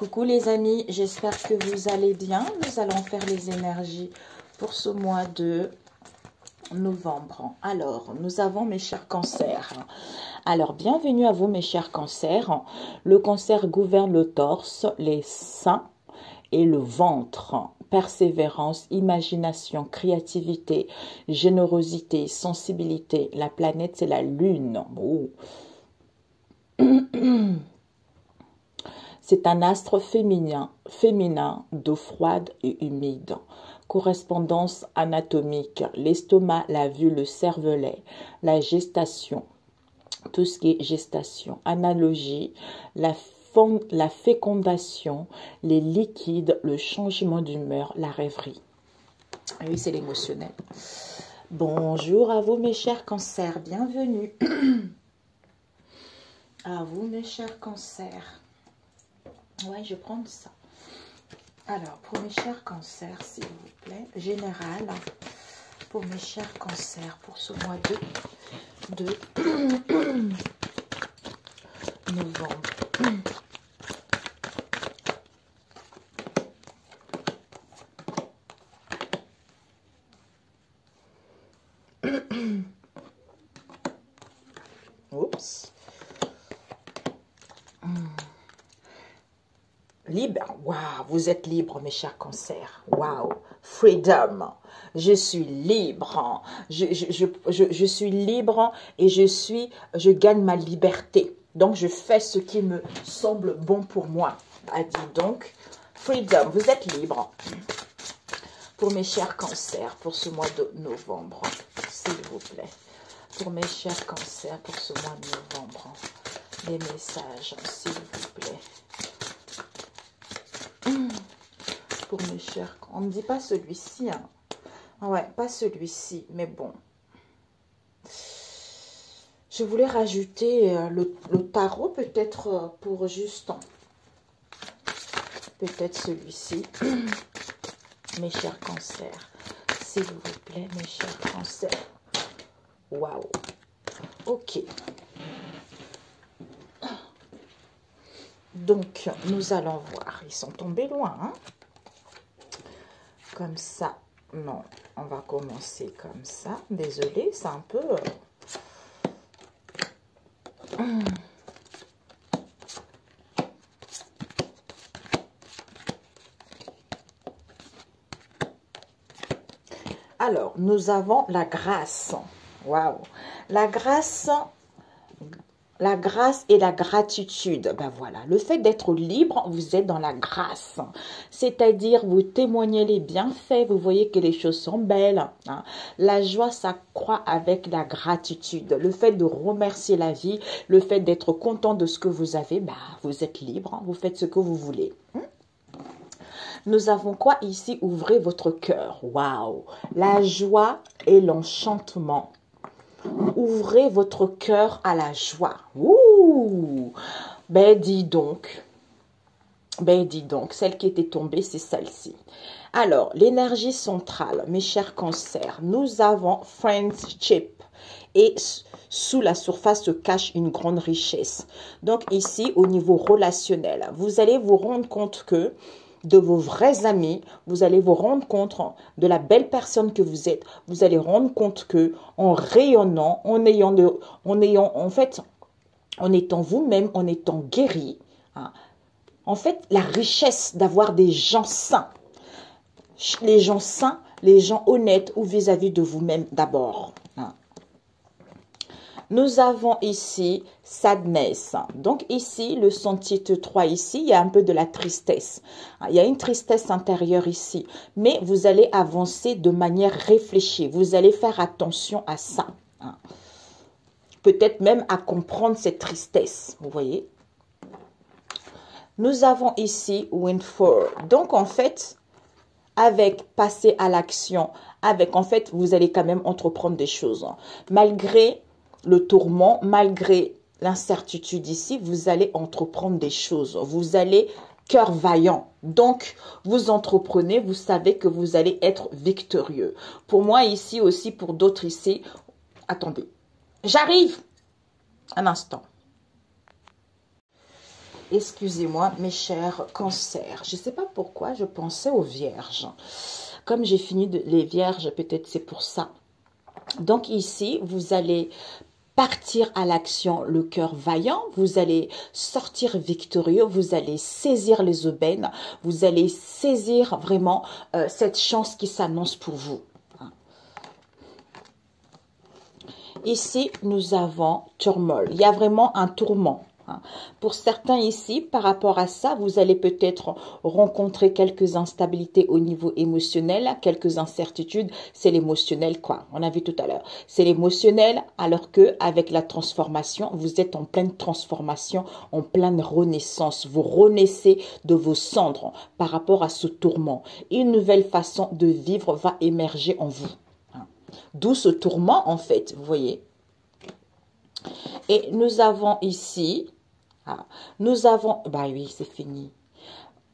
Coucou les amis, j'espère que vous allez bien. Nous allons faire les énergies pour ce mois de novembre. Alors, nous avons mes chers cancers. Alors, bienvenue à vous mes chers cancers. Le cancer gouverne le torse, les seins et le ventre. Persévérance, imagination, créativité, générosité, sensibilité. La planète, c'est la lune. Oh. C'est un astre féminin, d'eau froide et humide. Correspondance anatomique, l'estomac, la vue, le cervelet, la gestation, tout ce qui est gestation. Analogie, la fécondation, les liquides, le changement d'humeur, la rêverie. Oui, c'est l'émotionnel. Bonjour à vous mes chers cancers, bienvenue. À vous mes chers cancers. Ouais, je vais prendre ça. Alors, pour mes chers cancers, s'il vous plaît, général, pour mes chers cancers, pour ce mois de novembre. Oups. Libre, waouh, vous êtes libre mes chers cancers, waouh, freedom, je suis libre, je suis libre et je gagne ma liberté, donc je fais ce qui me semble bon pour moi, ah, dis donc, freedom, vous êtes libre, pour mes chers cancers, pour ce mois de novembre, s'il vous plaît, pour mes chers cancers, pour ce mois de novembre, des messages, s'il vous plaît. Pour mes chers, on ne me dit pas celui-ci, hein. Ouais, pas celui-ci, mais bon. Je voulais rajouter le tarot, peut-être pour juste, peut-être celui-ci. Mes chers cancers, s'il vous plaît, mes chers cancers. Waouh. Ok. Donc, nous allons voir. Ils sont tombés loin, hein? Comme ça. Non, on va commencer comme ça. Désolée, c'est un peu... Alors, nous avons la grâce. Waouh! La grâce et la gratitude, ben voilà, le fait d'être libre, vous êtes dans la grâce, c'est-à-dire vous témoignez les bienfaits, vous voyez que les choses sont belles, hein. La joie s'accroît avec la gratitude, le fait de remercier la vie, le fait d'être content de ce que vous avez, ben, vous êtes libre, hein, vous faites ce que vous voulez. Nous avons quoi ici? Ouvrez votre cœur, waouh, la joie et l'enchantement. Ouvrez votre cœur à la joie. Ouh! Ben dis donc, celle qui était tombée, c'est celle-ci. Alors, l'énergie centrale, mes chers cancers, nous avons friendship. Et sous la surface se cache une grande richesse. Donc ici, au niveau relationnel, vous allez vous rendre compte que de vos vrais amis, vous allez vous rendre compte de la belle personne que vous êtes. Vous allez rendre compte que en rayonnant, en étant vous-même, en étant guéri, hein, en fait, la richesse d'avoir des gens sains. Les gens sains, les gens honnêtes ou vis-à-vis de vous-même d'abord. Hein. Nous avons ici sadness. Donc ici, le son titre 3 ici, il y a un peu de la tristesse. Il y a une tristesse intérieure ici. Mais vous allez avancer de manière réfléchie. Vous allez faire attention à ça. Peut-être même à comprendre cette tristesse. Vous voyez? Nous avons ici windfall. Donc en fait, avec passer à l'action, avec en fait, vous allez quand même entreprendre des choses. Malgré le tourment, malgré l'incertitude ici, vous allez entreprendre des choses. Vous allez cœur vaillant. Donc, vous entreprenez, vous savez que vous allez être victorieux. Pour moi ici aussi, pour d'autres ici, attendez, j'arrive un instant. Excusez-moi, mes chers cancers. Je ne sais pas pourquoi je pensais aux vierges. Comme j'ai fini les vierges, peut-être c'est pour ça. Donc ici, vous allez partir à l'action, le cœur vaillant, vous allez sortir victorieux, vous allez saisir les aubaines, vous allez saisir vraiment cette chance qui s'annonce pour vous. Ici, nous avons turmoil. Il y a vraiment un tourment. Pour certains ici, par rapport à ça, vous allez peut-être rencontrer quelques instabilités au niveau émotionnel, quelques incertitudes. C'est l'émotionnel, quoi. On a vu tout à l'heure. C'est l'émotionnel, alors que avec la transformation, vous êtes en pleine transformation, en pleine renaissance. Vous renaissez de vos cendres par rapport à ce tourment. Une nouvelle façon de vivre va émerger en vous. D'où ce tourment, en fait, vous voyez. Et nous avons ici, nous avons, bah oui, c'est fini.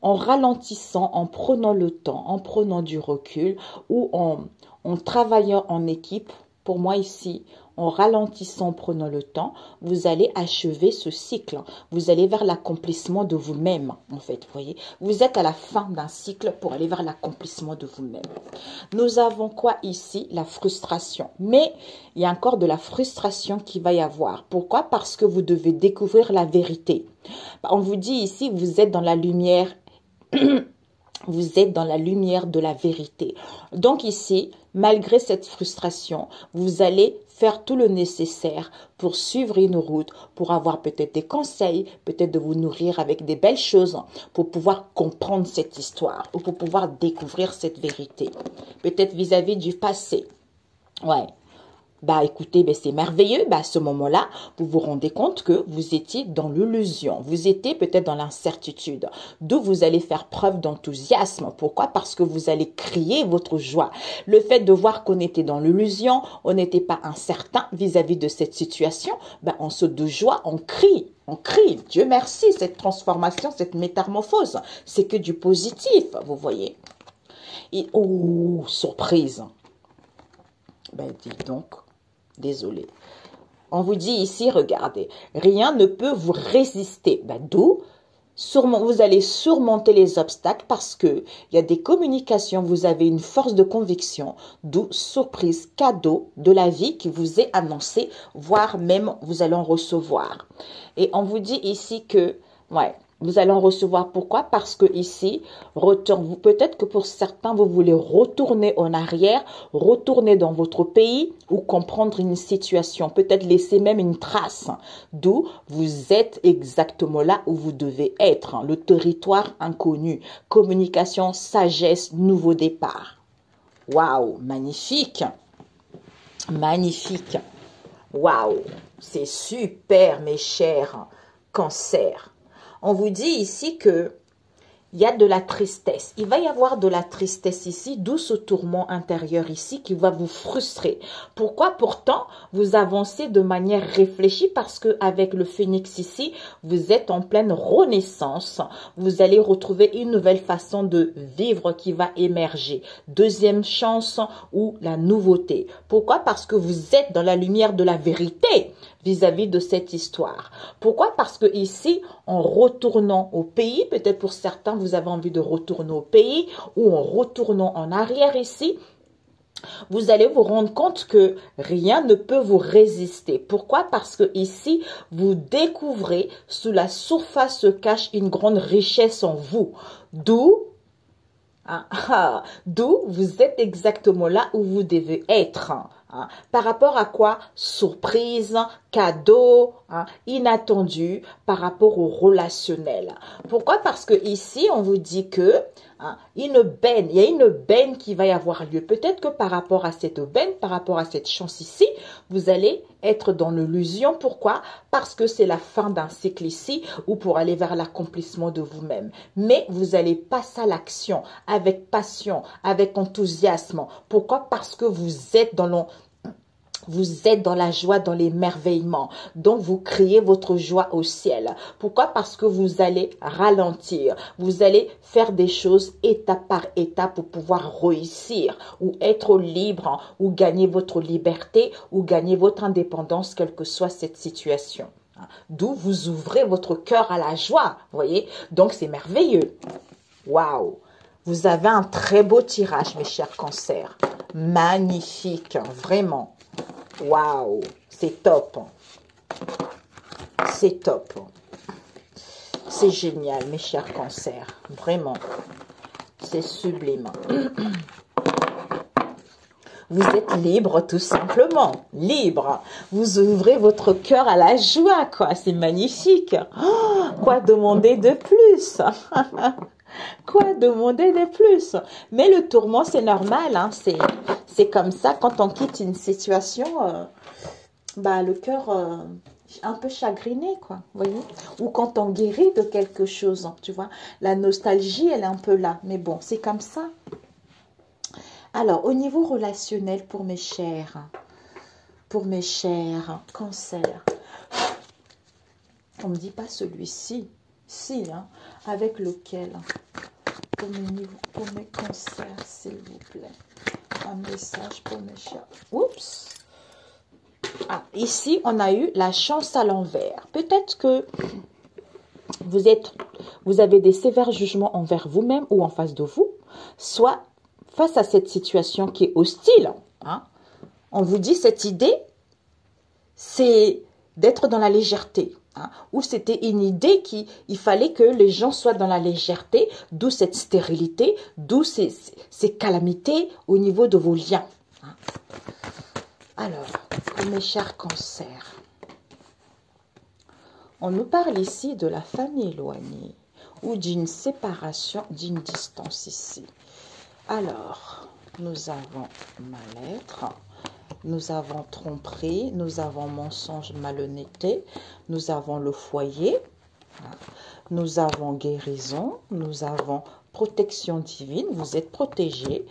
En ralentissant, en prenant le temps, en prenant du recul ou en travaillant en équipe, pour moi ici, en ralentissant, en prenant le temps, vous allez achever ce cycle. Vous allez vers l'accomplissement de vous-même, en fait, vous voyez. Vous êtes à la fin d'un cycle pour aller vers l'accomplissement de vous-même. Nous avons quoi ici? La frustration. Mais il y a encore de la frustration qui va y avoir. Pourquoi? Parce que vous devez découvrir la vérité. On vous dit ici, vous êtes dans la lumière. Vous êtes dans la lumière de la vérité. Donc ici, malgré cette frustration, vous allez faire tout le nécessaire pour suivre une route, pour avoir peut-être des conseils, peut-être de vous nourrir avec des belles choses, pour pouvoir comprendre cette histoire ou pour pouvoir découvrir cette vérité. Peut-être vis-à-vis du passé. Ouais. Bah écoutez, bah, c'est merveilleux. Bah, à ce moment-là, vous vous rendez compte que vous étiez dans l'illusion. Vous étiez peut-être dans l'incertitude. D'où vous allez faire preuve d'enthousiasme. Pourquoi? Parce que vous allez crier votre joie. Le fait de voir qu'on était dans l'illusion, on n'était pas incertain vis-à-vis de cette situation, bah, on saute de joie, on crie. On crie. Dieu merci, cette transformation, cette métamorphose. C'est que du positif, vous voyez. Et, oh, surprise. Ben, dites donc. Désolé. On vous dit ici, regardez, rien ne peut vous résister. Ben, d'où vous allez surmonter les obstacles parce que il y a des communications, vous avez une force de conviction, d'où surprise, cadeau de la vie qui vous est annoncé, voire même vous allez en recevoir. Et on vous dit ici que, ouais, vous allez en recevoir. Pourquoi? Parce que ici, peut-être que pour certains, vous voulez retourner en arrière, retourner dans votre pays ou comprendre une situation. Peut-être laisser même une trace. D'où vous êtes exactement là où vous devez être. Le territoire inconnu. Communication, sagesse, nouveau départ. Waouh, magnifique. Magnifique. Waouh, c'est super mes chers cancers. On vous dit ici que il y a de la tristesse. Il va y avoir de la tristesse ici, d'où ce tourment intérieur ici qui va vous frustrer. Pourquoi? Pourtant, vous avancez de manière réfléchie parce que avec le phénix ici, vous êtes en pleine renaissance. Vous allez retrouver une nouvelle façon de vivre qui va émerger. Deuxième chance ou la nouveauté. Pourquoi? Parce que vous êtes dans la lumière de la vérité vis-à-vis de cette histoire. Pourquoi? Parce que ici, en retournant au pays, peut-être pour certains, vous avez envie de retourner au pays ou en retournant en arrière ici, vous allez vous rendre compte que rien ne peut vous résister. Pourquoi? Parce que ici, vous découvrez sous la surface se cache une grande richesse en vous. D'où d'où vous êtes exactement là où vous devez être. Par rapport à quoi? Surprise, cadeau, inattendu, par rapport au relationnel. Pourquoi? Parce que ici, on vous dit que il y a une aubaine qui va y avoir lieu. Peut-être que par rapport à cette aubaine, par rapport à cette chance ici, vous allez être dans l'illusion. Pourquoi? Parce que c'est la fin d'un cycle ici ou pour aller vers l'accomplissement de vous-même. Mais vous allez passer à l'action avec passion, avec enthousiasme. Pourquoi? Parce que vous êtes dans la joie, dans l'émerveillement. Donc, vous criez votre joie au ciel. Pourquoi? Parce que vous allez ralentir. Vous allez faire des choses étape par étape pour pouvoir réussir ou être libre ou gagner votre liberté ou gagner votre indépendance, quelle que soit cette situation. D'où vous ouvrez votre cœur à la joie, vous voyez. Donc, c'est merveilleux. Waouh! Vous avez un très beau tirage, mes chers cancers. Magnifique, vraiment. Waouh! C'est top. C'est top. C'est génial, mes chers cancers. Vraiment. C'est sublime. Vous êtes libre, tout simplement. Libre. Vous ouvrez votre cœur à la joie, quoi. C'est magnifique. Oh, quoi demander de plus? Quoi demander de plus? Mais le tourment, c'est normal. Hein. C'est comme ça. Quand on quitte une situation, le cœur un peu chagriné, quoi. Vous voyez? Ou quand on guérit de quelque chose, tu vois. La nostalgie, elle est un peu là. Mais bon, c'est comme ça. Alors, au niveau relationnel, pour mes chers cancers, on ne me dit pas celui-ci, si, hein, avec lequel, pour mes cancers, s'il vous plaît, un message pour mes chers. Oups. Ah, ici, on a eu la chance à l'envers. Peut-être que vous avez des sévères jugements envers vous-même ou en face de vous, soit face à cette situation qui est hostile, hein, on vous dit cette idée, c'est d'être dans la légèreté. Hein, ou c'était une idée il fallait que les gens soient dans la légèreté, d'où cette stérilité, d'où ces calamités au niveau de vos liens. Hein. Alors, mes chers cancers, on nous parle ici de la famille éloignée ou d'une séparation, d'une distance ici. Alors, nous avons mal-être, nous avons tromperie, nous avons mensonge, malhonnêteté, nous avons le foyer, nous avons guérison, nous avons protection divine, vous êtes protégés.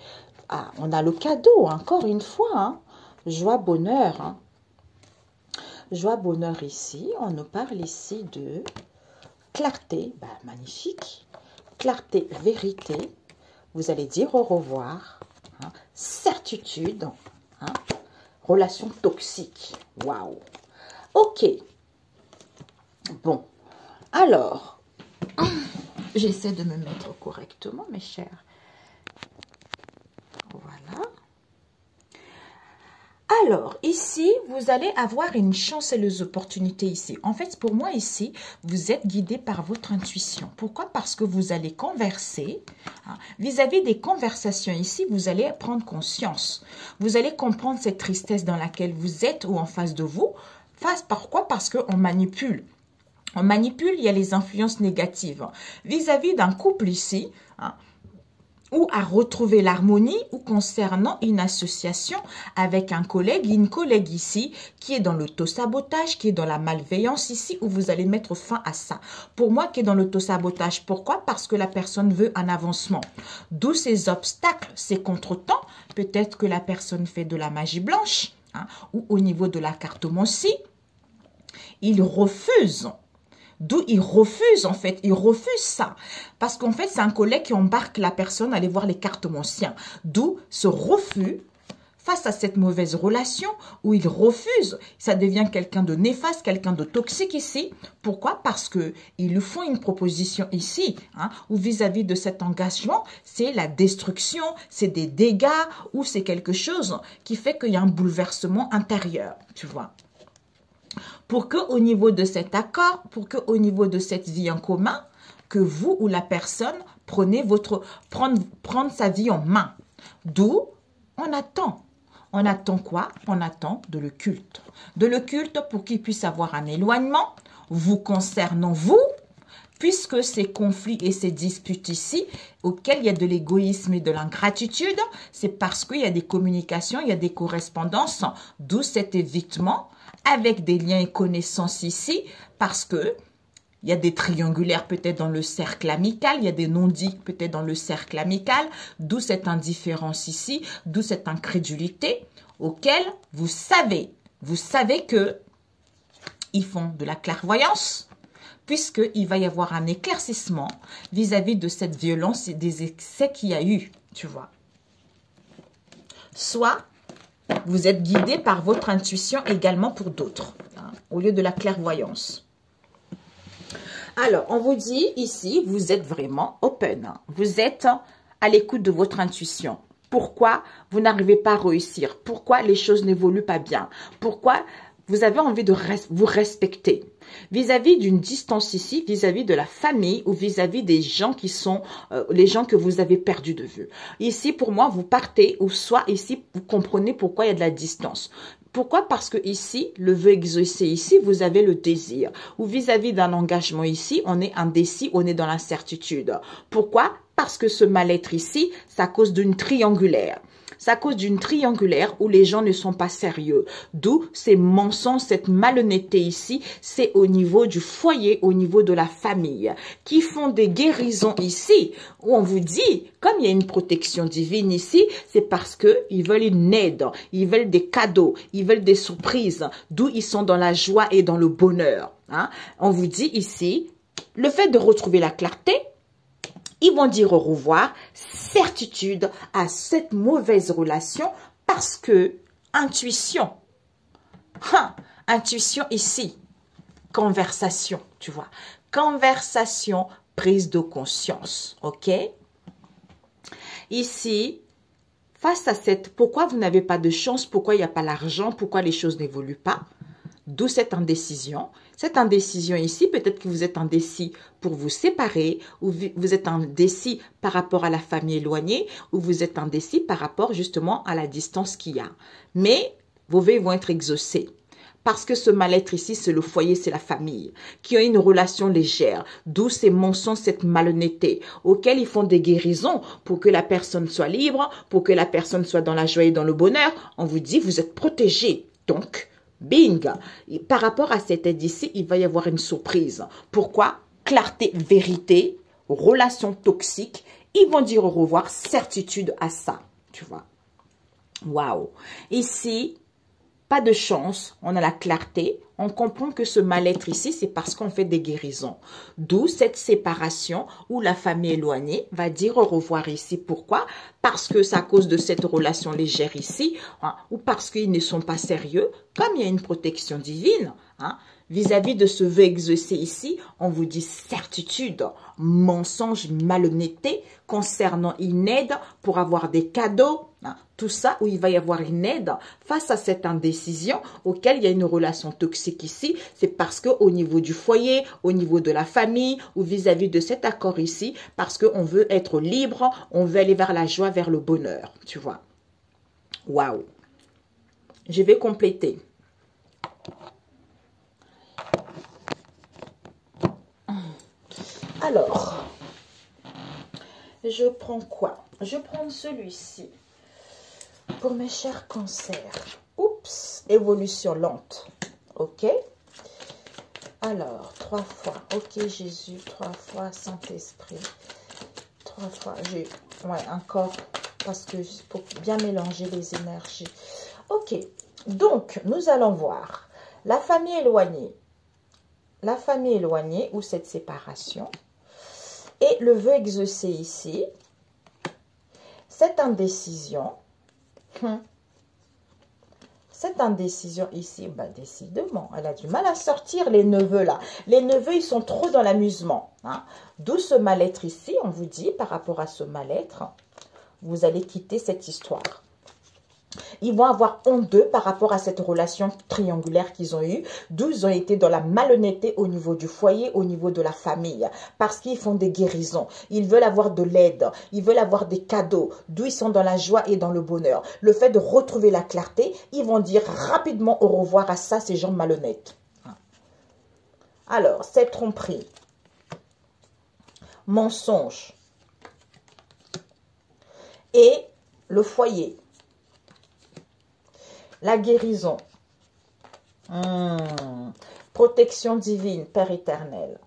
Ah, on a le cadeau, encore une fois, hein, joie, bonheur. Hein. Joie, bonheur ici, on nous parle ici de clarté, magnifique, clarté, vérité. Vous allez dire au revoir, hein, certitude, hein, relation toxique. Waouh. Ok. Bon. Alors, j'essaie de me mettre correctement, mes chers. Voilà. Alors, ici, vous allez avoir une chance et les opportunités ici. En fait, pour moi, ici, vous êtes guidé par votre intuition. Pourquoi? Parce que vous allez converser. Vis-à-vis des conversations ici, vous allez prendre conscience. Vous allez comprendre cette tristesse dans laquelle vous êtes ou en face de vous. Pourquoi? Parce qu'on manipule. On manipule, il y a les influences négatives. Vis-à-vis d'un couple ici, ou à retrouver l'harmonie ou concernant une association avec un collègue, une collègue ici qui est dans l'autosabotage, qui est dans la malveillance ici où vous allez mettre fin à ça. Pour moi, qui est dans l'autosabotage, pourquoi? Parce que la personne veut un avancement. D'où ces obstacles, ces contretemps. Peut-être que la personne fait de la magie blanche, hein, ou au niveau de la cartomancie, il refuse. D'où il refuse, en fait. Il refuse ça. Parce qu'en fait, c'est un collègue qui embarque la personne à aller voir les cartomanciens. D'où ce refus face à cette mauvaise relation où il refuse. Ça devient quelqu'un de néfaste, quelqu'un de toxique ici. Pourquoi? Parce qu'ils lui font une proposition ici, hein, où vis-à-vis de cet engagement, c'est la destruction, c'est des dégâts, ou c'est quelque chose qui fait qu'il y a un bouleversement intérieur, tu vois. Pour que au niveau de cet accord, pour que au niveau de cette vie en commun, que vous ou la personne prendre sa vie en main. D'où on attend. On attend quoi? On attend de le culte. De le culte pour qu'il puisse avoir un éloignement, vous concernant vous, puisque ces conflits et ces disputes ici, auxquels il y a de l'égoïsme et de l'ingratitude, c'est parce qu'il y a des communications, il y a des correspondances, d'où cet évitement, avec des liens et connaissances ici, parce que il y a des triangulaires peut-être dans le cercle amical, il y a des non-dits peut-être dans le cercle amical, d'où cette indifférence ici, d'où cette incrédulité, auquel vous savez que ils font de la clairvoyance, puisqu'il va y avoir un éclaircissement vis-à-vis de cette violence et des excès qu'il y a eu, tu vois. Soit Vous êtes guidé par votre intuition également pour d'autres, hein, au lieu de la clairvoyance. Alors, on vous dit ici, vous êtes vraiment open. Hein. Vous êtes à l'écoute de votre intuition. Pourquoi vous n'arrivez pas à réussir? Pourquoi les choses n'évoluent pas bien? Pourquoi vous avez envie de vous respecter? Vis-à-vis d'une distance ici, vis-à-vis de la famille ou vis-à-vis des gens qui sont les gens que vous avez perdus de vue. Ici, pour moi, vous partez ou soit ici, vous comprenez pourquoi il y a de la distance. Pourquoi? Parce que ici, le vœu exaucé ici, vous avez le désir. Ou vis-à-vis d'un engagement ici, on est indécis, on est dans l'incertitude. Pourquoi? Parce que ce mal-être ici, ça cause d'une triangulaire. C'est à cause d'une triangulaire où les gens ne sont pas sérieux. D'où ces mensonges, cette malhonnêteté ici, c'est au niveau du foyer, au niveau de la famille, qui font des guérisons ici, où on vous dit, comme il y a une protection divine ici, c'est parce qu'ils veulent une aide, ils veulent des cadeaux, ils veulent des surprises, d'où ils sont dans la joie et dans le bonheur. Hein? On vous dit ici, le fait de retrouver la clarté, ils vont dire au revoir, certitude à cette mauvaise relation parce que intuition, intuition ici, conversation, tu vois, conversation, prise de conscience, ok? Ici, face à cette, pourquoi vous n'avez pas de chance, pourquoi il n'y a pas l'argent, pourquoi les choses n'évoluent pas? D'où cette indécision. Cette indécision ici, peut-être que vous êtes indécis pour vous séparer, ou vous êtes indécis par rapport à la famille éloignée, ou vous êtes indécis par rapport justement à la distance qu'il y a. Mais vos vœux vont être exaucés. Parce que ce mal-être ici, c'est le foyer, c'est la famille, qui ont une relation légère, d'où ces mensonges, cette malhonnêteté, auxquels ils font des guérisons pour que la personne soit libre, pour que la personne soit dans la joie et dans le bonheur. On vous dit, vous êtes protégé. Donc, bing! Par rapport à cette aide ici, il va y avoir une surprise. Pourquoi? Clarté, vérité, relation toxique. Ils vont dire au revoir, certitude à ça. Tu vois? Waouh! Ici, pas de chance, on a la clarté, on comprend que ce mal-être ici, c'est parce qu'on fait des guérisons. D'où cette séparation où la famille éloignée va dire au revoir ici. Pourquoi? Parce que c'est à cause de cette relation légère ici, hein, ou parce qu'ils ne sont pas sérieux, comme il y a une protection divine, hein. Vis-à-vis de ce vœu exaucé ici, on vous dit certitude, mensonge, malhonnêteté concernant une aide pour avoir des cadeaux. Hein, tout ça où il va y avoir une aide face à cette indécision auquel il y a une relation toxique ici. C'est parce qu'au niveau du foyer, au niveau de la famille ou vis-à-vis de cet accord ici, parce qu'on veut être libre, on veut aller vers la joie, vers le bonheur. Tu vois. Waouh. Je vais compléter. Alors, je prends quoi? Je prends celui-ci pour mes chers cancers. Oups, évolution lente. Ok? Alors, 3 fois. Ok, Jésus, 3 fois, Saint-Esprit. 3 fois, j'ai... Ouais, encore, parce que pour bien mélanger les énergies. Ok, donc, nous allons voir la famille éloignée. La famille éloignée ou cette séparation. Et le vœu exaucé ici, cette indécision ici, bah, décidément, elle a du mal à sortir les neveux là. Les neveux, ils sont trop dans l'amusement. Hein. D'où ce mal-être ici, on vous dit, par rapport à ce mal-être, vous allez quitter cette histoire. Ils vont avoir honte d'eux par rapport à cette relation triangulaire qu'ils ont eue, d'où ils ont été dans la malhonnêteté au niveau du foyer, au niveau de la famille, parce qu'ils font des guérisons, ils veulent avoir de l'aide, ils veulent avoir des cadeaux, d'où ils sont dans la joie et dans le bonheur. Le fait de retrouver la clarté, ils vont dire rapidement au revoir à ça, ces gens malhonnêtes. Alors, cette tromperie, mensonge et le foyer. La guérison, protection divine, Père éternel.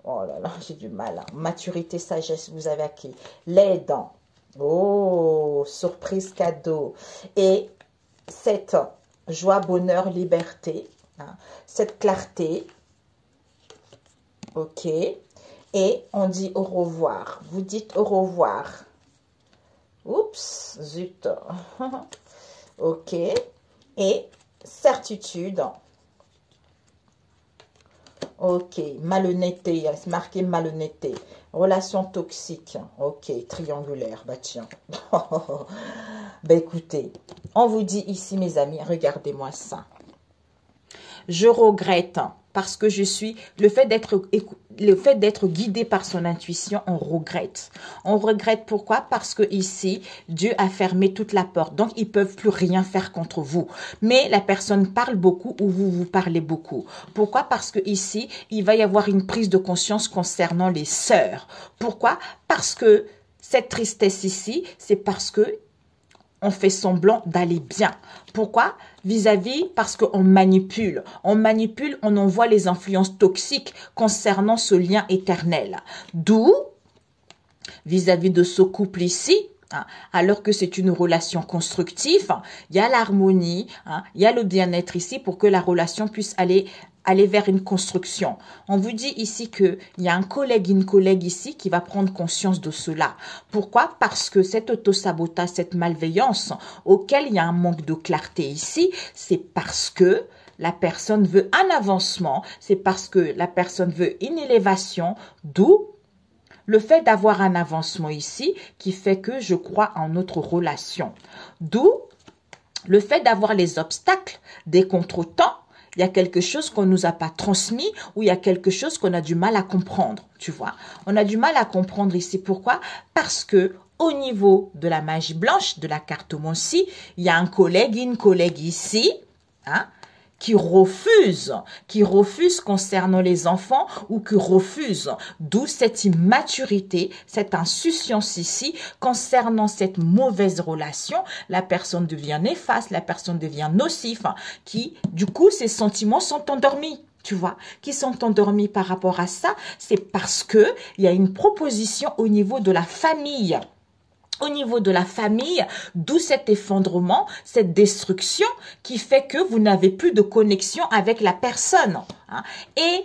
Oh là là, j'ai du mal. Hein. Maturité, sagesse, vous avez acquis. L'aidant. Oh, surprise, cadeau. Et cette joie, bonheur, liberté. Hein, cette clarté. Ok. Et on dit au revoir. Vous dites au revoir. Oups, zut. Ok. Et certitude. Ok, malhonnêteté, il y a marqué malhonnêteté. Relation toxique. Ok, triangulaire. Bah tiens. Bah écoutez, on vous dit ici, mes amis, regardez-moi ça. Je regrette parce que je suis, le fait d'être guidé par son intuition, on regrette. On regrette pourquoi? Parce que ici, Dieu a fermé toute la porte. Donc, ils peuvent plus rien faire contre vous. Mais la personne parle beaucoup ou vous parlez beaucoup. Pourquoi? Parce que ici, il va y avoir une prise de conscience concernant les sœurs. Pourquoi? Parce que cette tristesse ici, c'est parce que on fait semblant d'aller bien. Pourquoi? Vis-à-vis, parce qu'on manipule. On manipule, on envoie les influences toxiques concernant ce lien éternel. D'où, vis-à-vis de ce couple ici, alors que c'est une relation constructive, il y a l'harmonie, il y a le bien-être ici pour que la relation puisse aller vers une construction. On vous dit ici qu'il y a un collègue, une collègue ici qui va prendre conscience de cela. Pourquoi? Parce que cet autosabotage, cette malveillance auquel il y a un manque de clarté ici, c'est parce que la personne veut un avancement, c'est parce que la personne veut une élévation, d'où le fait d'avoir un avancement ici qui fait que je crois en notre relation. D'où le fait d'avoir les obstacles, des contretemps. Il y a quelque chose qu'on ne nous a pas transmis ou il y a quelque chose qu'on a du mal à comprendre, tu vois. On a du mal à comprendre ici. Pourquoi? Parce que au niveau de la magie blanche, de la cartomancie, il y a un collègue, une collègue ici, qui refuse concernant les enfants ou qui refuse, d'où cette immaturité, cette insouciance ici concernant cette mauvaise relation. La personne devient néfaste, la personne devient nocif, qui du coup ces sentiments sont endormis. Tu vois, qui sont endormis par rapport à ça, c'est parce que il y a une proposition au niveau de la famille. Au niveau de la famille, d'où cet effondrement, cette destruction qui fait que vous n'avez plus de connexion avec la personne. Et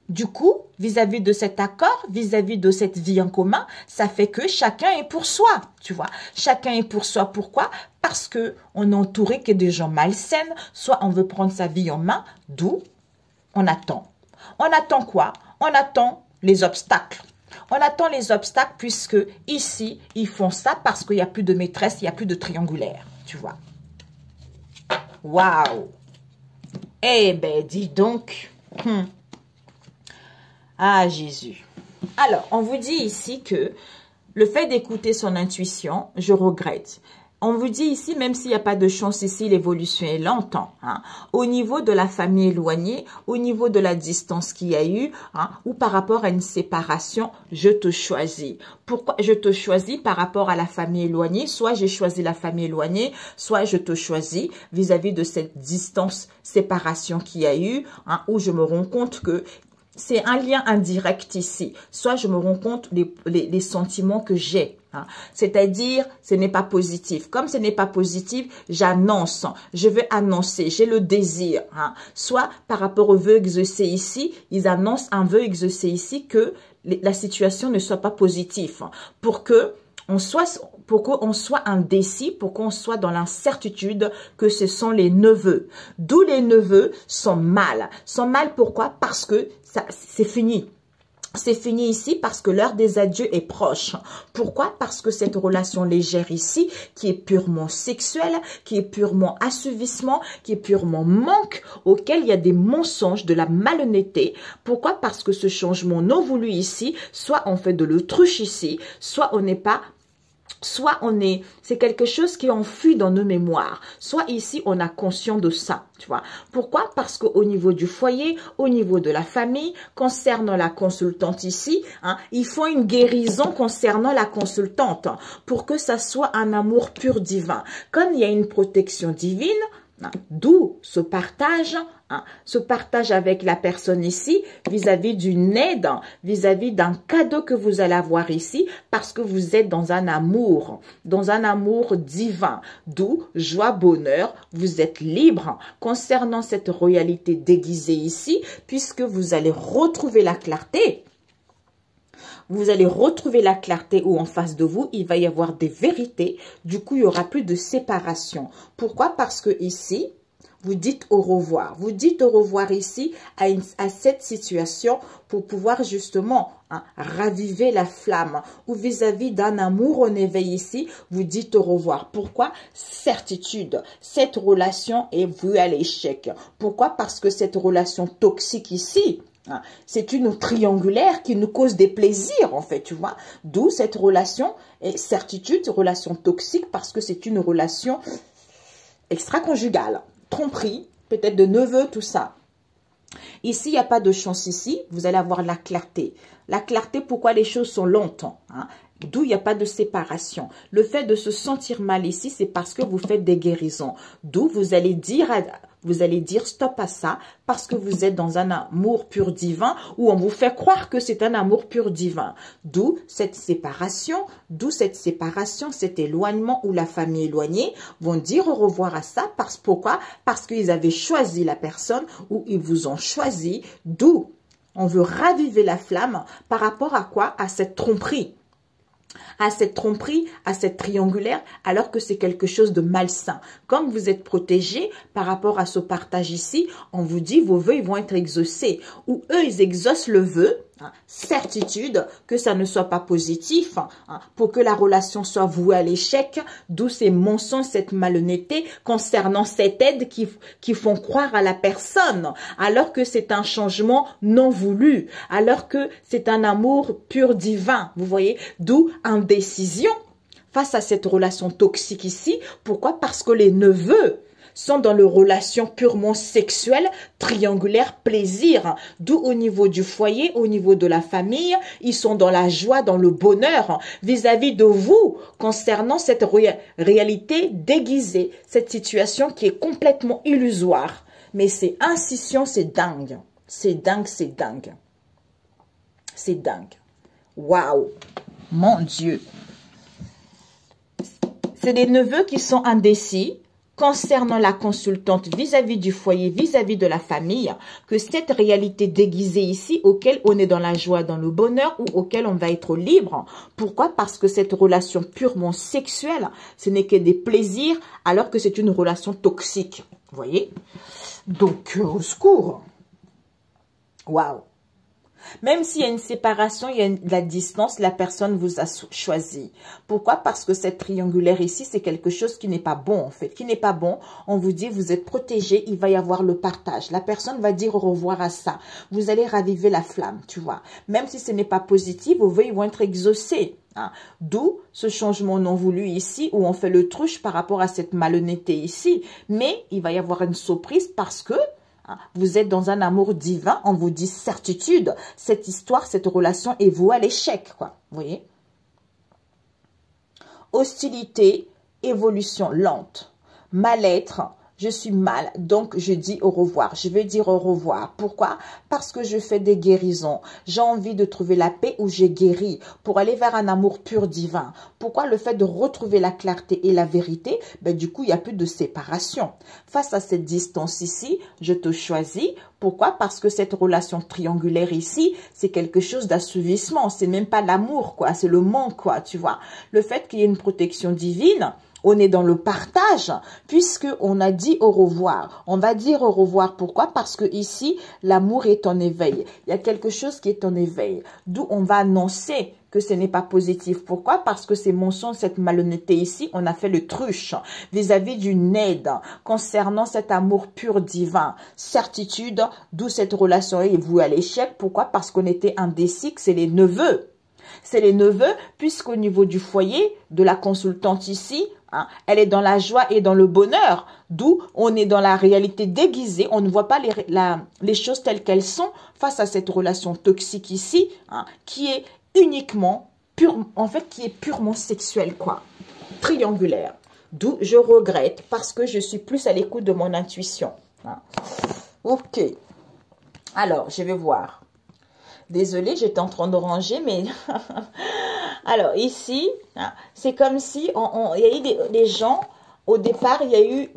du coup, vis-à-vis de cet accord, vis-à-vis de cette vie en commun, ça fait que chacun est pour soi, tu vois. Chacun est pour soi. Pourquoi? Parce que on est entouré que des gens malsains, soit on veut prendre sa vie en main, d'où on attend. On attend quoi? On attend les obstacles. On attend les obstacles puisque ici, ils font ça parce qu'il n'y a plus de maîtresse, il n'y a plus de triangulaire, tu vois. Waouh! Eh ben, dis donc. Ah, Jésus. Alors, on vous dit ici que le fait d'écouter son intuition, je regrette. On vous dit ici, même s'il n'y a pas de chance ici, l'évolution est lente. Au niveau de la famille éloignée, au niveau de la distance qu'il y a eu, ou par rapport à une séparation, je te choisis. Pourquoi je te choisis par rapport à la famille éloignée? Soit j'ai choisi la famille éloignée, soit je te choisis vis-à-vis de cette distance, séparation qu'il y a eu, où je me rends compte que c'est un lien indirect ici. Soit je me rends compte les sentiments que j'ai. C'est-à-dire, ce n'est pas positif. Comme ce n'est pas positif, j'annonce. Je veux annoncer. J'ai le désir. Soit par rapport au vœu exaucé ici, ils annoncent un vœu exaucé ici que la situation ne soit pas positive. Pour qu'on soit indécis, pour qu'on soit dans l'incertitude que ce sont les neveux. D'où les neveux sont mal. Sont mal pourquoi? Parce que c'est fini. C'est fini ici parce que l'heure des adieux est proche. Pourquoi? Parce que cette relation légère ici, qui est purement sexuelle, qui est purement assouvissement, qui est purement manque, auquel il y a des mensonges, de la malhonnêteté. Pourquoi? Parce que ce changement non voulu ici, soit on fait de l'autruche ici, soit on n'est pas... Soit c'est quelque chose qui est enfui dans nos mémoires. Soit ici, on a conscience de ça, tu vois. Pourquoi? Parce qu'au niveau du foyer, au niveau de la famille, concernant la consultante ici, ils font une guérison concernant la consultante pour que ça soit un amour pur divin. Comme il y a une protection divine, d'où ce partage avec la personne ici, vis-à-vis d'une aide, vis-à-vis d'un cadeau que vous allez avoir ici, parce que vous êtes dans un amour divin, d'où joie, bonheur, vous êtes libre concernant cette royalité déguisée ici, puisque vous allez retrouver la clarté. vous allez retrouver la clarté ou en face de vous, il va y avoir des vérités. Du coup, il n'y aura plus de séparation. Pourquoi? Parce que ici, vous dites au revoir. Vous dites au revoir ici à cette situation pour pouvoir justement raviver la flamme. Ou vis-à-vis d'un amour en éveil ici, vous dites au revoir. Pourquoi? Certitude. Cette relation est vouée à l'échec. Pourquoi? Parce que cette relation toxique ici, c'est une triangulaire qui nous cause des plaisirs, en fait, tu vois. D'où cette relation et certitude, relation toxique, parce que c'est une relation extra-conjugale. Tromperie, peut-être de neveu, tout ça. Ici, il n'y a pas de chance ici. Vous allez avoir la clarté. La clarté, pourquoi les choses sont lentes. D'où il n'y a pas de séparation. Le fait de se sentir mal ici, c'est parce que vous faites des guérisons. D'où vous allez dire stop à ça parce que vous êtes dans un amour pur divin ou on vous fait croire que c'est un amour pur divin. D'où cette séparation, cet éloignement où la famille éloignée vont dire au revoir à ça. Pourquoi? Parce qu'ils avaient choisi la personne ou ils vous ont choisi. D'où on veut raviver la flamme par rapport à quoi? À cette tromperie. À cette triangulaire, alors que c'est quelque chose de malsain. Comme vous êtes protégé par rapport à ce partage ici, on vous dit vos vœux ils vont être exaucés. Ou eux, ils exaucent le vœu, certitude que ça ne soit pas positif, pour que la relation soit vouée à l'échec, d'où ces mensonges, cette malhonnêteté concernant cette aide qui font croire à la personne, alors que c'est un changement non voulu, alors que c'est un amour pur divin, vous voyez, d'où indécision face à cette relation toxique ici. Pourquoi? Parce que les neveux sont dans leur relation purement sexuelle, triangulaire, plaisir. D'où au niveau du foyer, au niveau de la famille, ils sont dans la joie, dans le bonheur vis-à-vis de vous concernant cette réalité déguisée, cette situation qui est complètement illusoire. Mais c'est insistant, c'est dingue. C'est dingue, c'est dingue. C'est dingue. Waouh! Mon Dieu! C'est des neveux qui sont indécis concernant la consultante vis-à-vis du foyer, vis-à-vis de la famille, que cette réalité déguisée ici, auquel on est dans la joie, dans le bonheur, ou auquel on va être libre. Pourquoi? Parce que cette relation purement sexuelle, ce n'est que des plaisirs, alors que c'est une relation toxique. Vous voyez? Donc, au secours. Waouh! Même s'il y a une séparation, il y a de la distance, la personne vous a choisi. Pourquoi? Parce que cette triangulaire ici, c'est quelque chose qui n'est pas bon en fait. Qui n'est pas bon, on vous dit vous êtes protégé, il va y avoir le partage. La personne va dire au revoir à ça. Vous allez raviver la flamme, tu vois. Même si ce n'est pas positif, vos vœux vont être exaucés. D'où ce changement non voulu ici, où on fait le truche par rapport à cette malhonnêteté ici. Mais il va y avoir une surprise parce que vous êtes dans un amour divin, on vous dit certitude. Cette histoire, cette relation est vouée à l'échec, quoi. Vous voyez? Hostilité, évolution lente, mal-être. Je suis mal, donc je dis au revoir. Je vais dire au revoir. Pourquoi? Parce que je fais des guérisons. J'ai envie de trouver la paix où j'ai guéri pour aller vers un amour pur divin. Pourquoi? Le fait de retrouver la clarté et la vérité, ben, du coup, il n'y a plus de séparation. Face à cette distance ici, je te choisis. Pourquoi? Parce que cette relation triangulaire ici, c'est quelque chose d'assouvissement. C'est même pas l'amour, quoi. C'est le manque, quoi, tu vois. Le fait qu'il y ait une protection divine, on est dans le partage, puisque on a dit au revoir. On va dire au revoir. Pourquoi? Parce que ici, l'amour est en éveil. Il y a quelque chose qui est en éveil. D'où on va annoncer que ce n'est pas positif. Pourquoi? Parce que ces mensonges, cette malhonnêteté ici, on a fait le truche vis-à-vis d'une aide concernant cet amour pur divin. Certitude, d'où cette relation est vouée à l'échec. Pourquoi? Parce qu'on était indécis, que c'est les neveux. C'est les neveux, puisqu'au niveau du foyer, de la consultante ici, elle est dans la joie et dans le bonheur, d'où on est dans la réalité déguisée, on ne voit pas les choses telles qu'elles sont face à cette relation toxique ici, qui est uniquement, qui est purement sexuelle, quoi, triangulaire. D'où je regrette, parce que je suis plus à l'écoute de mon intuition. Ok, alors je vais voir. Désolée, j'étais en train de ranger, mais... Alors, ici, il y a eu des gens, au départ, il y a eu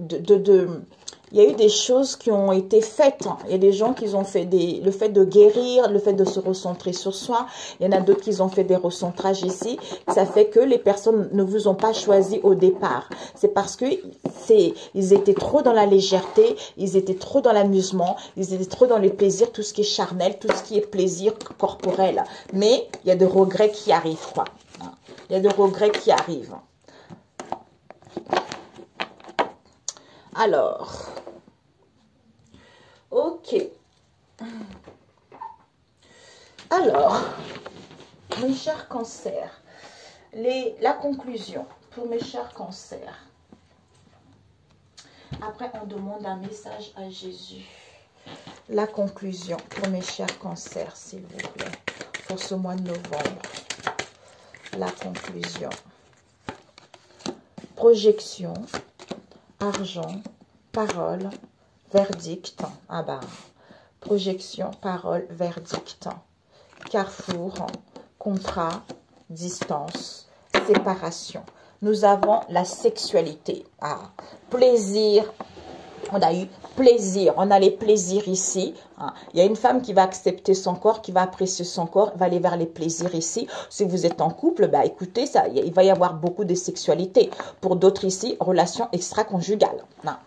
il y a eu des choses qui ont été faites. Il y a des gens qui ont fait le fait de guérir, le fait de se recentrer sur soi. Il y en a d'autres qui ont fait des recentrages ici. Ça fait que les personnes ne vous ont pas choisi au départ. C'est parce que ils étaient trop dans la légèreté, ils étaient trop dans l'amusement, ils étaient trop dans les plaisirs, tout ce qui est charnel, tout ce qui est plaisir corporel. Mais il y a des regrets qui arrivent, quoi. Il y a des regrets qui arrivent. Alors, ok. Alors, mes chers cancers, la conclusion pour mes chers cancers. Après, on demande un message à Jésus. La conclusion pour mes chers cancers, s'il vous plaît, pour ce mois de novembre. La conclusion. Projection, argent, parole, verdict. Ah bah, projection, parole, verdict. Carrefour, contrat, distance, séparation. Nous avons la sexualité. Ah, plaisir. On a eu plaisir. On a les plaisirs ici. Hein. Il y a une femme qui va accepter son corps, qui va apprécier son corps, va aller vers les plaisirs ici. Si vous êtes en couple, bah écoutez, ça, il va y avoir beaucoup de sexualité. Pour d'autres ici, relation extra-conjugale. Hein.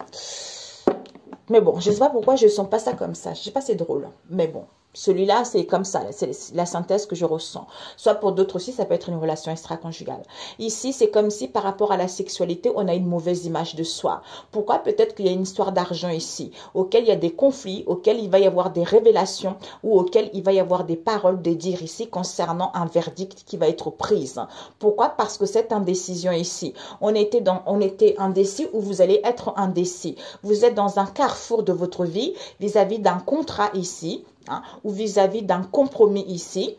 Mais bon, je ne sais pas pourquoi je ne sens pas ça comme ça. Je ne sais pas, c'est drôle. Mais bon. Celui-là, c'est comme ça, c'est la synthèse que je ressens. Soit pour d'autres aussi, ça peut être une relation extra-conjugale. Ici, c'est comme si par rapport à la sexualité, on a une mauvaise image de soi. Pourquoi? Peut-être qu'il y a une histoire d'argent ici, auquel il y a des conflits, auquel il va y avoir des révélations, ou auquel il va y avoir des paroles de dire ici concernant un verdict qui va être prise. Pourquoi? Parce que cette indécision ici, on était indécis ou vous allez être indécis. Vous êtes dans un carrefour de votre vie vis-à-vis d'un contrat ici, hein, ou vis-à-vis d'un compromis ici,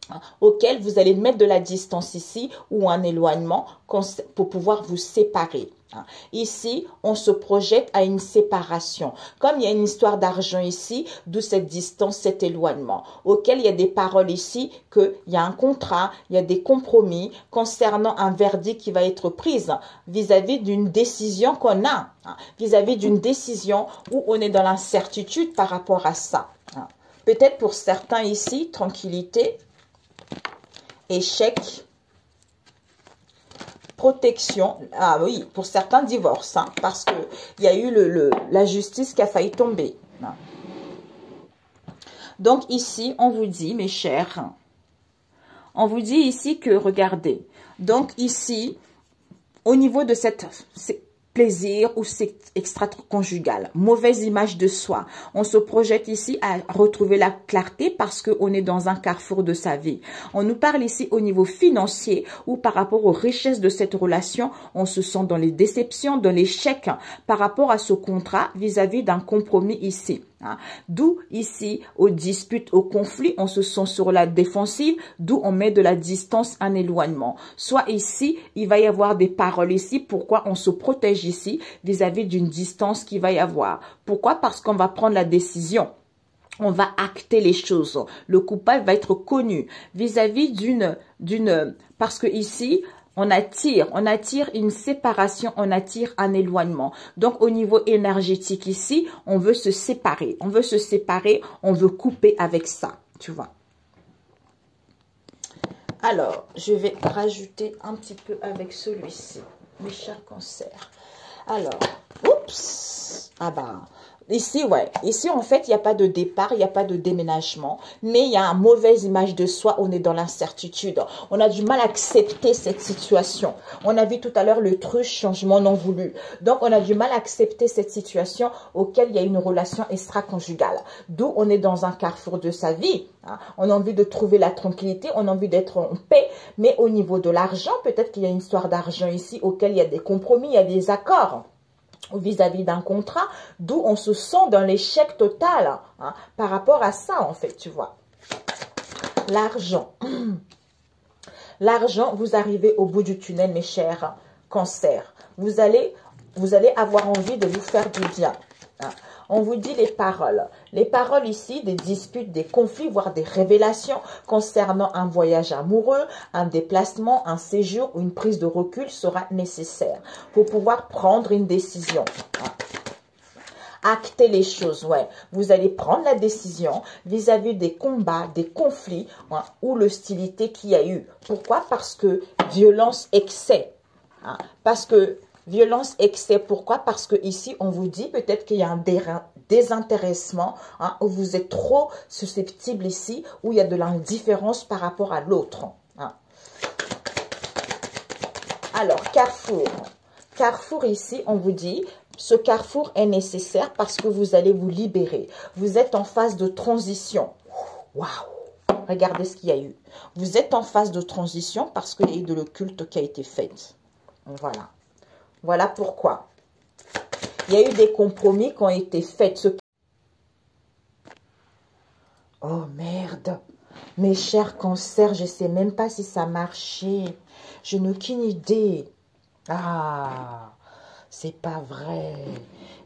hein, auquel vous allez mettre de la distance ici ou un éloignement pour pouvoir vous séparer. Hein. Ici, on se projette à une séparation. Comme il y a une histoire d'argent ici, d'où cette distance, cet éloignement, auquel il y a des paroles ici, qu'il y a un contrat, il y a des compromis concernant un verdict qui va être pris vis-à-vis d'une décision qu'on a, hein, vis-à-vis d'une décision où on est dans l'incertitude par rapport à ça. Hein. Peut-être pour certains ici, tranquillité, échec, protection. Ah oui, pour certains, divorce, hein, parce qu'il y a eu la justice qui a failli tomber. Hein. Donc ici, on vous dit, mes chers, on vous dit ici que, regardez, donc ici, au niveau de cette plaisir ou c'est extra-conjugal, mauvaise image de soi. On se projette ici à retrouver la clarté parce qu'on est dans un carrefour de sa vie. On nous parle ici au niveau financier ou par rapport aux richesses de cette relation, on se sent dans les déceptions, dans l'échec par rapport à ce contrat vis-à-vis d'un compromis ici. Hein. D'où ici, aux disputes, aux conflits, on se sent sur la défensive, d'où on met de la distance, un éloignement. Soit ici, il va y avoir des paroles ici, pourquoi on se protège ici vis-à-vis d'une distance qu'il va y avoir. Pourquoi? Parce qu'on va prendre la décision. On va acter les choses. Le coupable va être connu vis-à-vis parce que ici, on attire une séparation, on attire un éloignement. Donc, au niveau énergétique ici, on veut se séparer. On veut se séparer, on veut couper avec ça, tu vois. Alors, je vais rajouter un petit peu avec celui-ci, mes chers cancers. Alors, oups, ah bah... Ici, ouais. Ici, en fait, il n'y a pas de départ, il n'y a pas de déménagement. Mais il y a une mauvaise image de soi. On est dans l'incertitude. On a du mal à accepter cette situation. On a vu tout à l'heure le truc changement non voulu. Donc, on a du mal à accepter cette situation auquel il y a une relation extra-conjugale. D'où on est dans un carrefour de sa vie. Hein. On a envie de trouver la tranquillité. On a envie d'être en paix. Mais au niveau de l'argent, peut-être qu'il y a une histoire d'argent ici auquel il y a des compromis, il y a des accords vis-à-vis d'un contrat, d'où on se sent dans l'échec total, hein, par rapport à ça, en fait, tu vois. L'argent. L'argent, vous arrivez au bout du tunnel, mes chers cancers. Vous allez avoir envie de vous faire du bien. Hein. On vous dit les paroles. Les paroles ici, des disputes, des conflits, voire des révélations concernant un voyage amoureux, un déplacement, un séjour ou une prise de recul sera nécessaire pour pouvoir prendre une décision. acter les choses, ouais. Vous allez prendre la décision vis-à-vis des combats, des conflits, hein, ou l'hostilité qu'il y a eu. Pourquoi? Parce que violence, excès. Hein, parce que violence, excès. Pourquoi? Parce que ici, on vous dit peut-être qu'il y a un désintéressement, hein, où vous êtes trop susceptible ici, où il y a de l'indifférence par rapport à l'autre. Hein. Alors, carrefour. Carrefour ici, on vous dit, ce carrefour est nécessaire parce que vous allez vous libérer. Vous êtes en phase de transition. Waouh! Regardez ce qu'il y a eu. Vous êtes en phase de transition parce qu'il y a eu de l'occulte qui a été fait. Voilà. Voilà pourquoi. Il y a eu des compromis qui ont été faits. Oh merde! Mes chers cancers, je ne sais même pas si ça marchait. Je n'ai aucune idée. Ah, c'est pas vrai.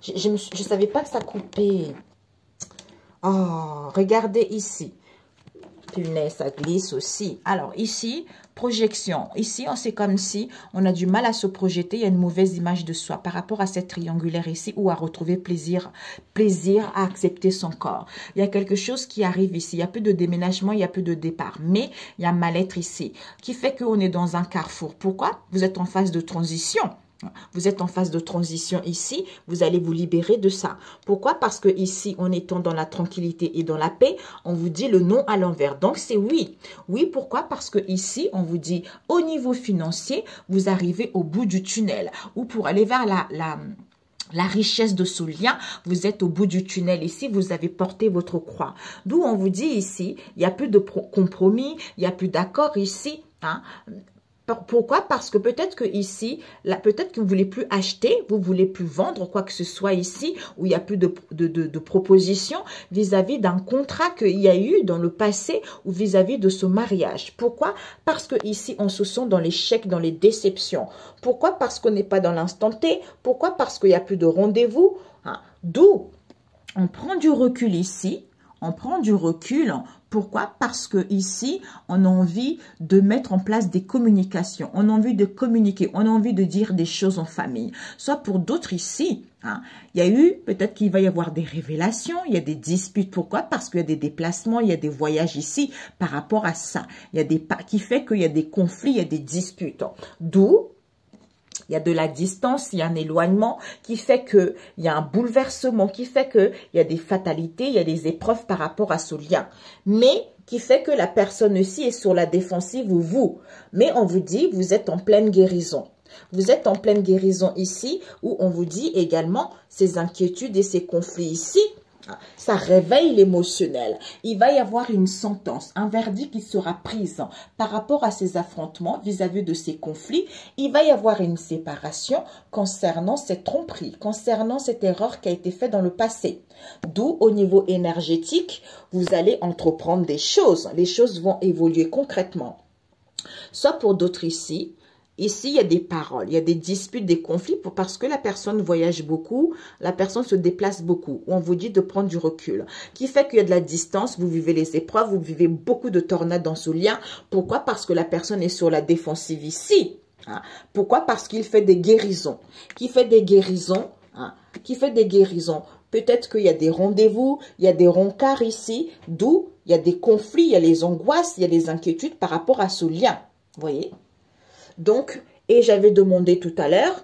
Je savais pas que ça coupait. Oh, regardez ici. Punaise, ça glisse aussi. Alors, ici, projection. Ici, c'est comme si on a du mal à se projeter. Il y a une mauvaise image de soi par rapport à cette triangulaire ici ou à retrouver plaisir à accepter son corps. Il y a quelque chose qui arrive ici. Il y a plus de déménagement, il y a plus de départ. Mais il y a mal-être ici qui fait qu'on est dans un carrefour. Pourquoi? Vous êtes en phase de transition. Vous êtes en phase de transition ici, vous allez vous libérer de ça. Pourquoi? Parce que ici, en étant dans la tranquillité et dans la paix, on vous dit le non à l'envers. Donc, c'est oui. Oui, pourquoi? Parce que ici, on vous dit au niveau financier, vous arrivez au bout du tunnel. Ou pour aller vers la richesse de ce lien, vous êtes au bout du tunnel. Ici, vous avez porté votre croix. D'où on vous dit ici, il n'y a plus de compromis, il n'y a plus d'accord ici. Hein. Pourquoi? Parce que peut-être que ici, peut-être que vous ne voulez plus acheter, vous ne voulez plus vendre quoi que ce soit ici, où il n'y a plus de propositions vis-à-vis d'un contrat qu'il y a eu dans le passé ou vis-à-vis de ce mariage. Pourquoi? Parce que ici, on se sent dans l'échec, dans les déceptions. Pourquoi? Parce qu'on n'est pas dans l'instant T. Pourquoi? Parce qu'il n'y a plus de rendez-vous. Hein. D'où on prend du recul ici. On prend du recul. Pourquoi? Parce que ici, on a envie de mettre en place des communications. On a envie de communiquer. On a envie de dire des choses en famille. Soit pour d'autres ici, hein, il y a eu, peut-être qu'il va y avoir des révélations, il y a des disputes. Pourquoi? Parce qu'il y a des déplacements, il y a des voyages ici par rapport à ça. Il y a des qui fait qu'il y a des conflits, il y a des disputes. D'où il y a de la distance, il y a un éloignement qui fait qu'il y a un bouleversement, qui fait qu'il y a des fatalités, il y a des épreuves par rapport à ce lien. Mais qui fait que la personne aussi est sur la défensive ou vous. Mais on vous dit, vous êtes en pleine guérison. Vous êtes en pleine guérison ici où on vous dit également ces inquiétudes et ces conflits ici. Ça réveille l'émotionnel. Il va y avoir une sentence, un verdict qui sera pris par rapport à ces affrontements vis-à-vis de ces conflits. Il va y avoir une séparation concernant cette tromperie, concernant cette erreur qui a été faite dans le passé. D'où, au niveau énergétique, vous allez entreprendre des choses. Les choses vont évoluer concrètement. Soit pour d'autres ici, ici, il y a des paroles, il y a des disputes, des conflits parce que la personne voyage beaucoup, la personne se déplace beaucoup. On vous dit de prendre du recul, qui fait qu'il y a de la distance, vous vivez les épreuves, vous vivez beaucoup de tornades dans ce lien. Pourquoi? Parce que la personne est sur la défensive ici. Hein? Pourquoi? Parce qu'il fait des guérisons. Qui fait des guérisons? Hein? Qui fait des guérisons? Peut-être qu'il y a des rendez-vous, il y a des rencarts ici, d'où il y a des conflits, il y a les angoisses, il y a des inquiétudes par rapport à ce lien. Vous voyez? Donc, et j'avais demandé tout à l'heure,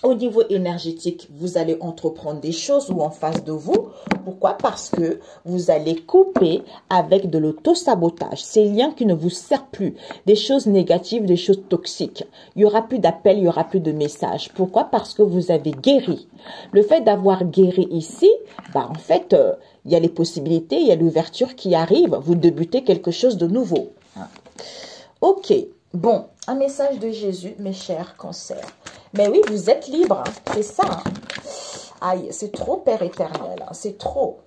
au niveau énergétique, vous allez entreprendre des choses ou en face de vous. Pourquoi? Parce que vous allez couper avec de l'auto-sabotage. Ces liens qui ne vous servent plus. Des choses négatives, des choses toxiques. Il n'y aura plus d'appels, il n'y aura plus de messages. Pourquoi? Parce que vous avez guéri. Le fait d'avoir guéri ici, bah en fait, il y a les possibilités, il y a l'ouverture qui arrive. Vous débutez quelque chose de nouveau. Hein. Ok. Bon, un message de Jésus, mes chers cancers. Mais oui, vous êtes libres, hein, c'est ça. Hein. Aïe, c'est trop, Père éternel, hein, c'est trop.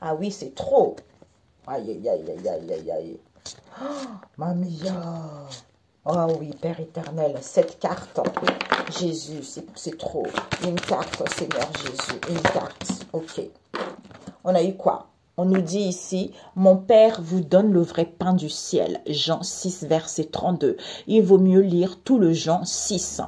Ah oui, c'est trop. Aïe, aïe, aïe, aïe, aïe, aïe, aïe. Oh, mamia. Oh oui, Père éternel, cette carte, Jésus, c'est trop. Une carte, Seigneur Jésus, une carte. Ok. On a eu quoi? On nous dit ici, mon Père vous donne le vrai pain du ciel. Jean 6, verset 32. Il vaut mieux lire tout le Jean 6.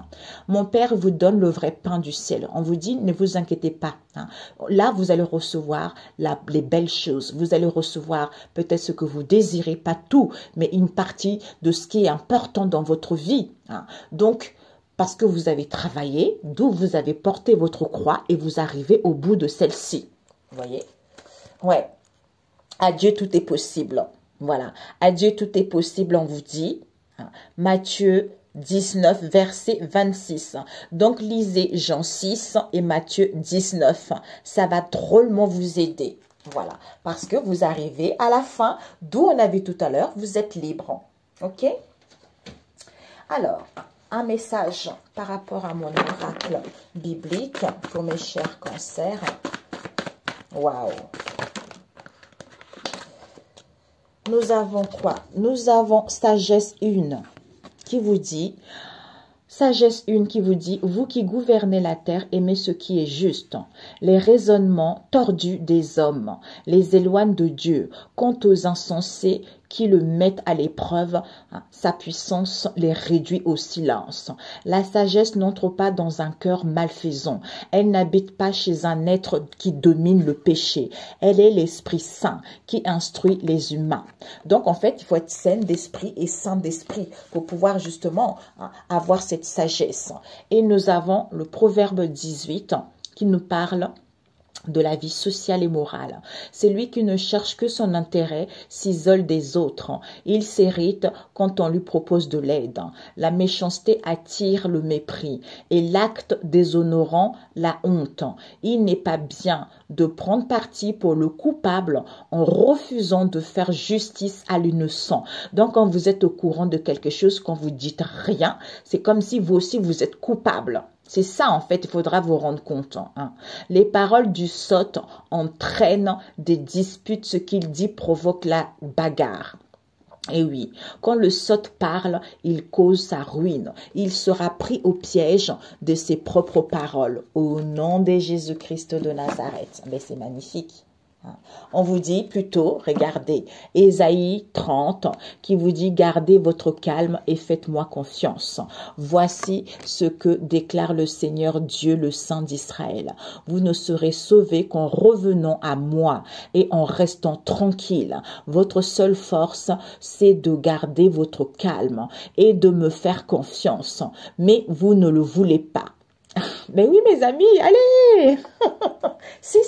Mon Père vous donne le vrai pain du ciel. On vous dit, ne vous inquiétez pas. Hein. Là, vous allez recevoir les belles choses. Vous allez recevoir peut-être ce que vous désirez, pas tout, mais une partie de ce qui est important dans votre vie. Hein. Donc, parce que vous avez travaillé, d'où vous avez porté votre croix et vous arrivez au bout de celle-ci. Vous voyez? Ouais. À Dieu, tout est possible. Voilà. À Dieu, tout est possible, on vous dit. Matthieu 19, verset 26. Donc, lisez Jean 6 et Matthieu 19. Ça va drôlement vous aider. Voilà. Parce que vous arrivez à la fin, d'où on a vu tout à l'heure, vous êtes libre. OK? Alors, un message par rapport à mon oracle biblique pour mes chers cancers. Waouh! Nous avons quoi? Nous avons sagesse 1 qui vous dit, sagesse 1 qui vous dit, vous qui gouvernez la terre, aimez ce qui est juste. Les raisonnements tordus des hommes les éloignent de Dieu. Quant aux insensés qui le mettent à l'épreuve, sa puissance les réduit au silence. La sagesse n'entre pas dans un cœur malfaisant. Elle n'habite pas chez un être qui domine le péché. Elle est l'Esprit Saint qui instruit les humains. Donc, en fait, il faut être sain d'esprit et saint d'esprit pour pouvoir justement avoir cette sagesse. Et nous avons le Proverbe 18 qui nous parle de la vie sociale et morale. Celui qui ne cherche que son intérêt s'isole des autres. Il s'irrite quand on lui propose de l'aide. La méchanceté attire le mépris et l'acte déshonorant la honte. Il n'est pas bien de prendre parti pour le coupable en refusant de faire justice à l'innocent. Donc, quand vous êtes au courant de quelque chose, quand vous dites rien, c'est comme si vous aussi vous êtes coupable. C'est ça, en fait, il faudra vous rendre compte. Hein. Les paroles du sot entraînent des disputes. Ce qu'il dit provoque la bagarre. Et oui, quand le sot parle, il cause sa ruine. Il sera pris au piège de ses propres paroles. Au nom de Jésus-Christ de Nazareth. Mais c'est magnifique. On vous dit plutôt, regardez, Ésaïe 30, qui vous dit, gardez votre calme et faites-moi confiance. Voici ce que déclare le Seigneur Dieu, le Saint d'Israël. Vous ne serez sauvés qu'en revenant à moi et en restant tranquille. Votre seule force, c'est de garder votre calme et de me faire confiance. Mais vous ne le voulez pas. Mais oui, mes amis, allez! Si,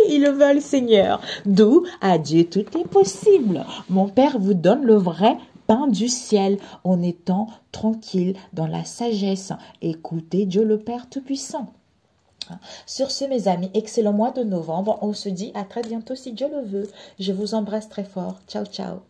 ils le veulent, Seigneur. D'où, à Dieu, tout est possible. Mon Père vous donne le vrai pain du ciel en étant tranquille dans la sagesse. Écoutez Dieu le Père Tout-Puissant. Sur ce, mes amis, excellent mois de novembre. On se dit à très bientôt si Dieu le veut. Je vous embrasse très fort. Ciao, ciao.